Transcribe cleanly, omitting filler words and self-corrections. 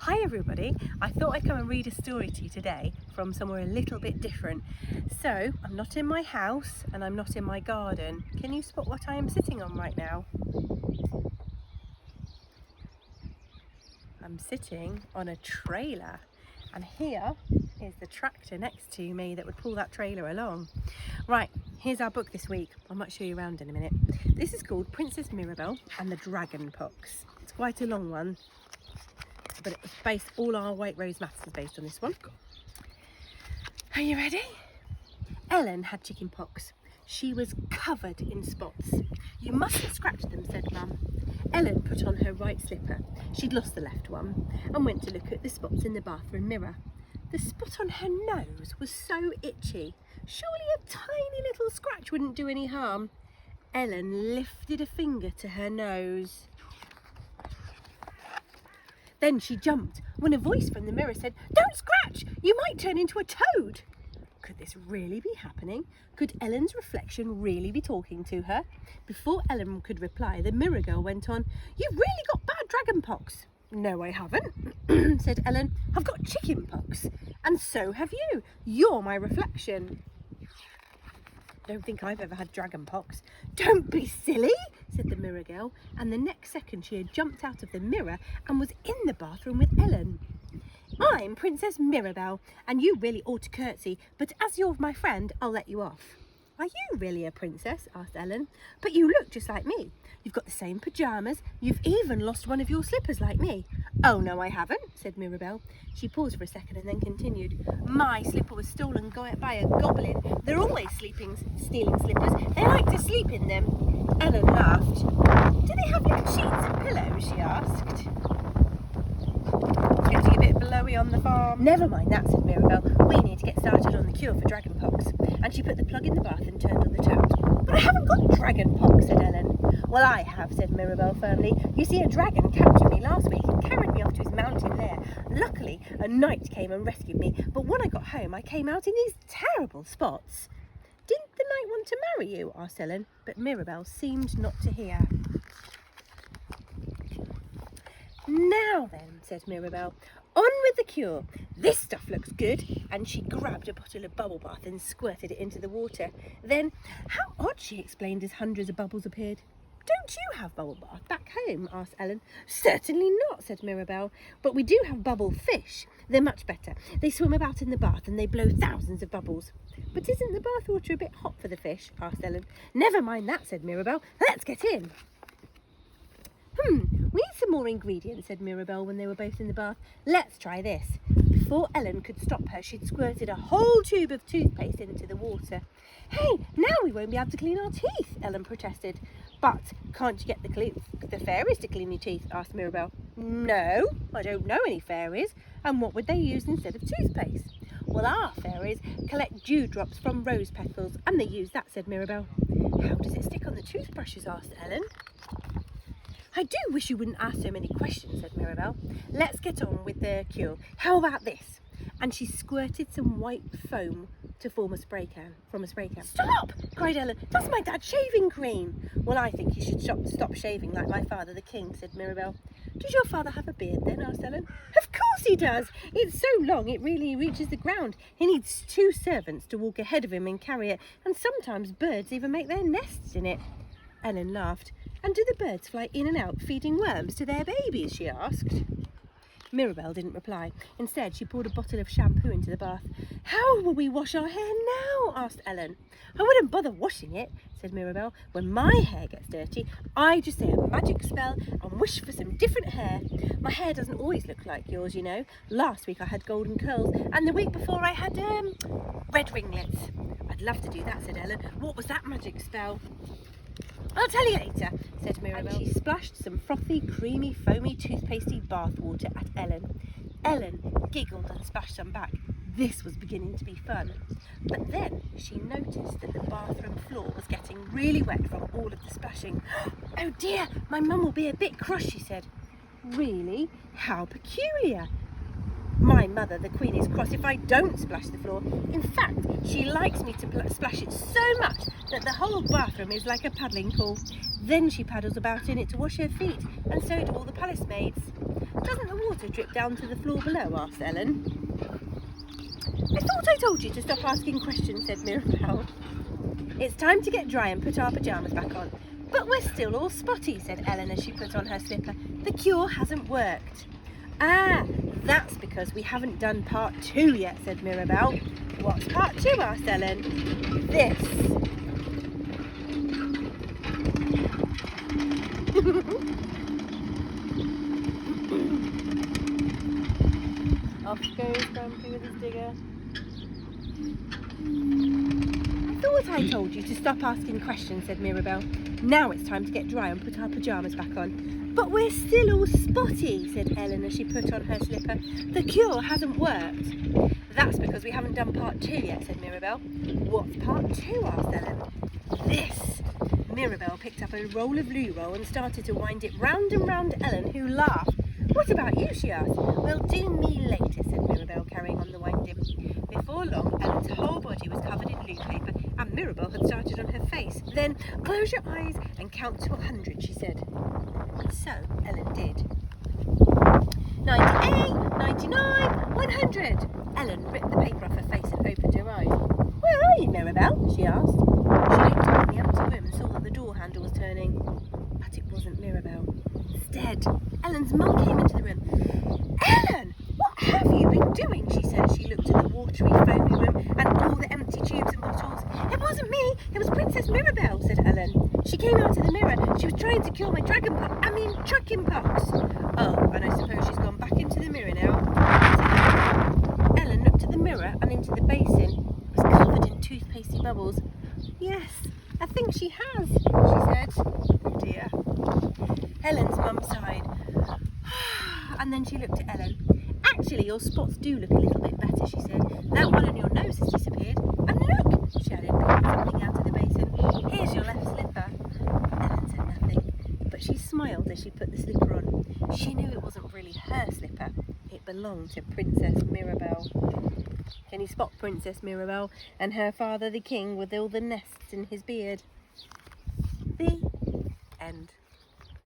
Hi everybody, I thought I'd come and read a story to you today from somewhere a little bit different. So, I'm not in my house and I'm not in my garden. Can you spot what I am sitting on right now? I'm sitting on a trailer, and here is the tractor next to me that would pull that trailer along. Right, here's our book this week. I might show you around in a minute. This is called Princess MirrorBelle and the Dragonpox. It's quite a long one, but it was based, all our White Rose Maths is based on this one. Are you ready? Ellen had chicken pox. She was covered in spots. You mustn't scratch them, said Mum. Ellen put on her right slipper. She'd lost the left one and went to look at the spots in the bathroom mirror. The spot on her nose was so itchy. Surely a tiny little scratch wouldn't do any harm. Ellen lifted a finger to her nose. Then she jumped when a voice from the mirror said, "Don't scratch, you might turn into a toad." Could this really be happening? Could Ellen's reflection really be talking to her? Before Ellen could reply, the mirror girl went on, "You've really got bad dragon pox." "No, I haven't," said Ellen. "I've got chicken pox. And so have you. You're my reflection." "Don't think I've ever had dragon pox." "Don't be silly," said the mirror girl, and the next second she had jumped out of the mirror and was in the bathroom with Ellen. "I'm Princess MirrorBelle, and you really ought to curtsy, but as you're my friend, I'll let you off." "Are you really a princess?" asked Ellen. "But you look just like me. You've got the same pyjamas. You've even lost one of your slippers like me." "Oh, no, I haven't," said MirrorBelle. She paused for a second and then continued. "My slipper was stolen by a goblin. They're always stealing slippers. They like to sleep in them." Ellen laughed. "Do they have little sheets and pillows?" she asked. "Getting a bit blowy on the farm." "Never mind that," said MirrorBelle. "We need to get started on the cure for dragonpox." And she put the plug in the bath and turned on the tap. "But I haven't got dragonpox," said Ellen. "Well, I have," said MirrorBelle firmly. "You see, a dragon captured me last week and carried me off to his mountain lair. Luckily, a knight came and rescued me, but when I got home, I came out in these terrible spots." "Didn't the knight want to marry you?" asked Ellen, but MirrorBelle seemed not to hear. "Now then," said MirrorBelle, "on with the cure. This stuff looks good." And she grabbed a bottle of bubble bath and squirted it into the water. Then, "How odd," she explained as hundreds of bubbles appeared. "Don't you have bubble bath back home?" asked Ellen. "Certainly not," said MirrorBelle. "But we do have bubble fish. They're much better. They swim about in the bath and they blow thousands of bubbles." "But isn't the bathwater a bit hot for the fish?" asked Ellen. "Never mind that," said MirrorBelle. "Let's get in." "We need some more ingredients," said MirrorBelle when they were both in the bath. "Let's try this." Before Ellen could stop her, she'd squirted a whole tube of toothpaste into the water. "Hey, now we won't be able to clean our teeth," Ellen protested. "But can't you get the fairies to clean your teeth?" asked MirrorBelle. "No, I don't know any fairies. And what would they use instead of toothpaste?" "Well, our fairies collect dewdrops from rose petals, and they use that," said MirrorBelle. "How does it stick on the toothbrushes?" asked Ellen. "I do wish you wouldn't ask so many questions," said MirrorBelle. "Let's get on with the cure. How about this?" And she squirted some white foam to form a spray can. "Stop!" cried Ellen. "That's my dad's shaving cream." "Well, I think you should stop shaving like my father, the king," said MirrorBelle. "Does your father have a beard then?" asked Ellen. "Of course he does. It's so long it really reaches the ground. He needs 2 servants to walk ahead of him and carry it, and sometimes birds even make their nests in it." Ellen laughed. "And do the birds fly in and out feeding worms to their babies?" she asked. MirrorBelle didn't reply. Instead, she poured a bottle of shampoo into the bath. "How will we wash our hair now?" asked Ellen. "I wouldn't bother washing it," said MirrorBelle. "When my hair gets dirty, I just say a magic spell and wish for some different hair. My hair doesn't always look like yours, you know. Last week I had golden curls, and the week before I had red ringlets." "I'd love to do that," said Ellen. "What was that magic spell?" "I'll tell you later," said MirrorBelle. And she splashed some frothy, creamy, foamy, toothpastey bathwater at Ellen. Ellen giggled and splashed some back. This was beginning to be fun. But then she noticed that the bathroom floor was getting really wet from all of the splashing. "Oh dear, my mum will be a bit cross," she said. "Really? How peculiar. My mother, the Queen, is cross if I don't splash the floor. In fact, she likes me to splash it so much that the whole bathroom is like a paddling pool. Then she paddles about in it to wash her feet, and so do all the palace maids." Doesn't the water drip down to the floor below? Asked Ellen. I thought I told you to stop asking questions, said MirrorBelle. It's time to get dry and put our pyjamas back on. But we're still all spotty, said Ellen as she put on her slipper. The cure hasn't worked. Ah, that's because we haven't done part 2 yet, said MirrorBelle. What's part 2? Asked Ellen. This. Off goes Grumpy with his digger. I thought I told you to stop asking questions, said MirrorBelle. Now it's time to get dry and put our pyjamas back on. But we're still all spotty, said Ellen as she put on her slipper. The cure hasn't worked. That's because we haven't done part 2 yet, said MirrorBelle. What's part 2? Asked Ellen. This. MirrorBelle picked up a roll of loo roll and started to wind it round and round Ellen, who laughed. What about you? She asked. Well, do me later, said MirrorBelle, carrying on the winding. Before long, Ellen's whole body was covered in loo paper, and MirrorBelle had started on her face. Then, close your eyes and count to 100, she said. And so Ellen did. 98, 99, 100. Ellen ripped the paper off her face and opened her eyes. Where are you, MirrorBelle? She asked. She looked around the empty room and saw that the door handle was turning. But it wasn't MirrorBelle. Instead, Ellen's mum came into the room. Ellen, what have you been doing? She said as she looked at the watery, foamy room and all the empty tubes and bottles. It wasn't me, it was Princess MirrorBelle, said Ellen. She came out of the mirror. She was trying to cure my chickenpox. Oh, and I suppose she's gone back into the mirror now, said Ellen. Ellen looked at the mirror and into the basin. It was covered in toothpastey bubbles. Yes, I think she has, she said. Oh dear. Ellen's mum sighed. And then she looked at Ellen. Actually, your spots do look a little bit better, she said. That one on your nose has disappeared. And look, she added, picking something out of the basin. Here's your left slipper. Ellen said nothing, but she smiled as she put the slipper on. She knew it wasn't really her slipper. It belonged to Princess MirrorBelle. Can you spot Princess MirrorBelle and her father the king with all the nests in his beard? The end.